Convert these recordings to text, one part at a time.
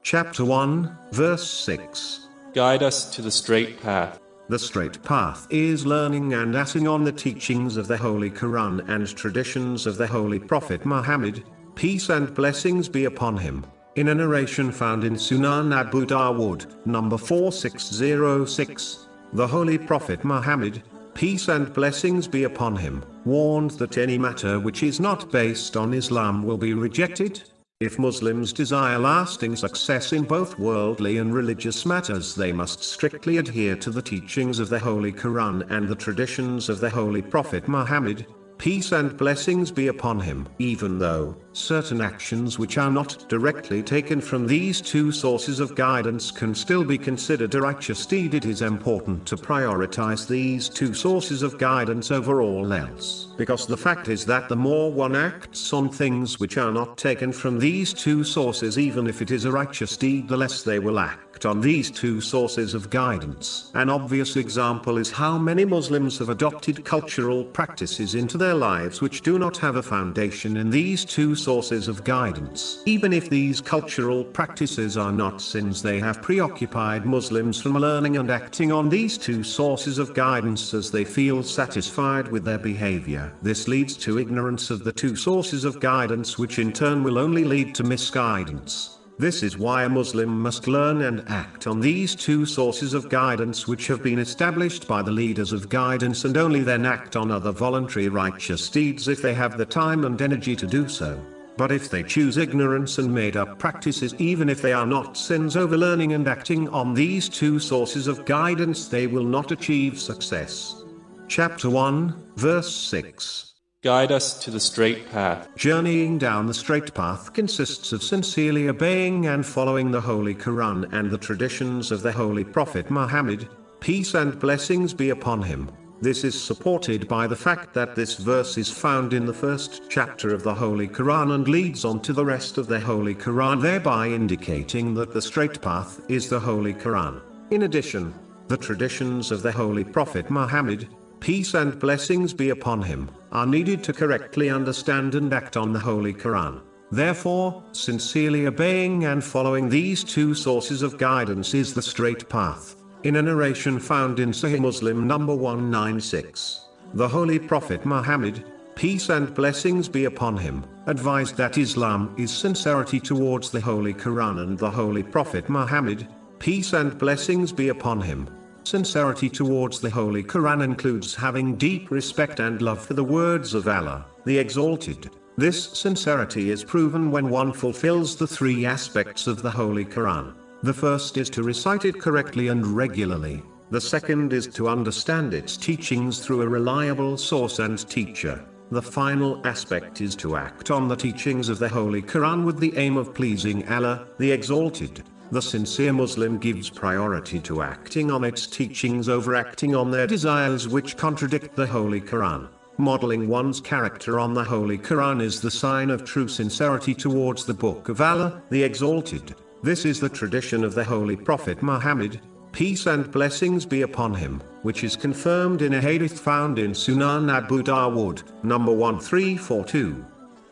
Chapter 1, Verse 6. Guide us to the straight path. The straight path is learning and acting on the teachings of the Holy Quran and traditions of the Holy Prophet Muhammad, peace and blessings be upon him. In a narration found in Sunan Abu Dawood, number 4606, the Holy Prophet Muhammad, peace and blessings be upon him, warned that any matter which is not based on Islam will be rejected. If Muslims desire lasting success in both worldly and religious matters, they must strictly adhere to the teachings of the Holy Quran and the traditions of the Holy Prophet Muhammad, peace and blessings be upon him. Even though certain actions which are not directly taken from these two sources of guidance can still be considered a righteous deed, it is important to prioritize these two sources of guidance over all else, because the fact is that the more one acts on things which are not taken from these two sources, even if it is a righteous deed, the less they will act on these two sources of guidance. An obvious example is how many Muslims have adopted cultural practices into their lives which do not have a foundation in these two sources of guidance. Even if these cultural practices are not sins, they have preoccupied Muslims from learning and acting on these two sources of guidance as they feel satisfied with their behavior. This leads to ignorance of the two sources of guidance, which in turn will only lead to misguidance. This is why a Muslim must learn and act on these two sources of guidance which have been established by the leaders of guidance, and only then act on other voluntary righteous deeds if they have the time and energy to do so. But if they choose ignorance and made-up practices, even if they are not sins, over learning and acting on these two sources of guidance, they will not achieve success. Chapter 1, Verse 6. Guide us to the straight path. Journeying down the straight path consists of sincerely obeying and following the Holy Quran and the traditions of the Holy Prophet Muhammad, peace and blessings be upon him. This is supported by the fact that this verse is found in the first chapter of the Holy Quran and leads on to the rest of the Holy Quran, thereby indicating that the straight path is the Holy Quran. In addition, the traditions of the Holy Prophet Muhammad, peace and blessings be upon him, are needed to correctly understand and act on the Holy Quran. Therefore, sincerely obeying and following these two sources of guidance is the straight path. In a narration found in Sahih Muslim number 196, the Holy Prophet Muhammad, peace and blessings be upon him, advised that Islam is sincerity towards the Holy Quran and the Holy Prophet Muhammad, peace and blessings be upon him. Sincerity towards the Holy Quran includes having deep respect and love for the words of Allah, the Exalted. This sincerity is proven when one fulfills the three aspects of the Holy Quran. The first is to recite it correctly and regularly. The second is to understand its teachings through a reliable source and teacher. The final aspect is to act on the teachings of the Holy Quran with the aim of pleasing Allah, the Exalted. The sincere Muslim gives priority to acting on its teachings over acting on their desires which contradict the Holy Quran. Modeling one's character on the Holy Quran is the sign of true sincerity towards the Book of Allah, the Exalted. This is the tradition of the Holy Prophet Muhammad, peace and blessings be upon him, which is confirmed in a hadith found in Sunan Abu Dawood, number 1342.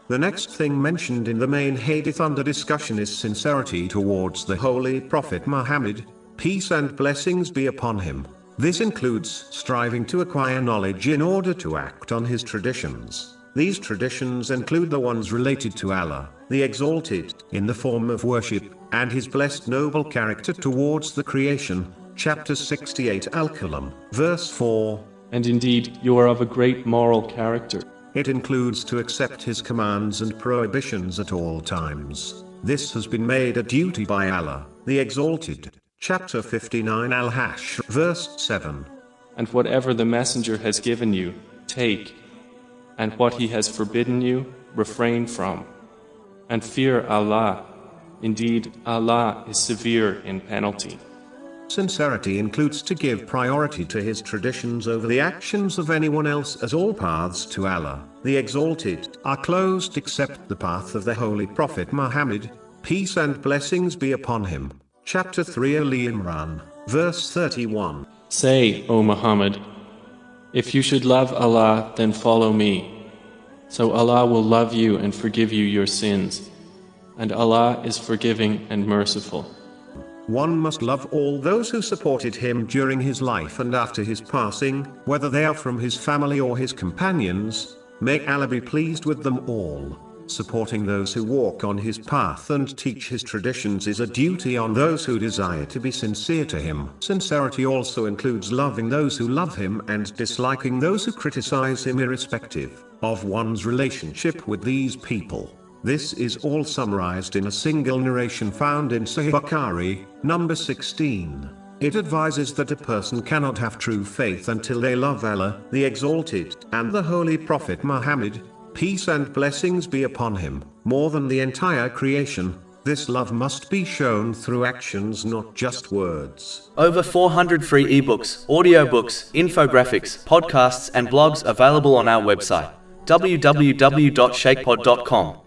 The next thing mentioned in the main hadith under discussion is sincerity towards the Holy Prophet Muhammad, peace and blessings be upon him. This includes striving to acquire knowledge in order to act on his traditions. These traditions include the ones related to Allah, the Exalted, in the form of worship, and his blessed noble character towards the creation. Chapter 68 Al-Kalam, verse 4. And indeed, you are of a great moral character. It includes to accept his commands and prohibitions at all times. This has been made a duty by Allah, the Exalted. Chapter 59 Al-Hashr, verse 7. And whatever the Messenger has given you, take. And what he has forbidden you, refrain from. And fear Allah. Indeed, Allah is severe in penalty. Sincerity includes to give priority to his traditions over the actions of anyone else, as all paths to Allah, the Exalted, are closed except the path of the Holy Prophet Muhammad, peace and blessings be upon him. Chapter 3 Ali Imran, verse 31. Say, O Muhammad, if you should love Allah, then follow me. So Allah will love you and forgive you your sins. and Allah is forgiving and merciful. One must love all those who supported him during his life and after his passing, whether they are from his family or his companions. May Allah be pleased with them all. Supporting those who walk on his path and teach his traditions is a duty on those who desire to be sincere to him. Sincerity also includes loving those who love him and disliking those who criticize him, irrespective of one's relationship with these people. This is all summarized in a single narration found in Sahih Baqarah, number 16. It advises that a person cannot have true faith until they love Allah, the Exalted, and the Holy Prophet Muhammad, peace and blessings be upon him, more than the entire creation. This love must be shown through actions, not just words. Over 400 free ebooks, audiobooks, infographics, podcasts and blogs available on our website, www.shaykhpod.com.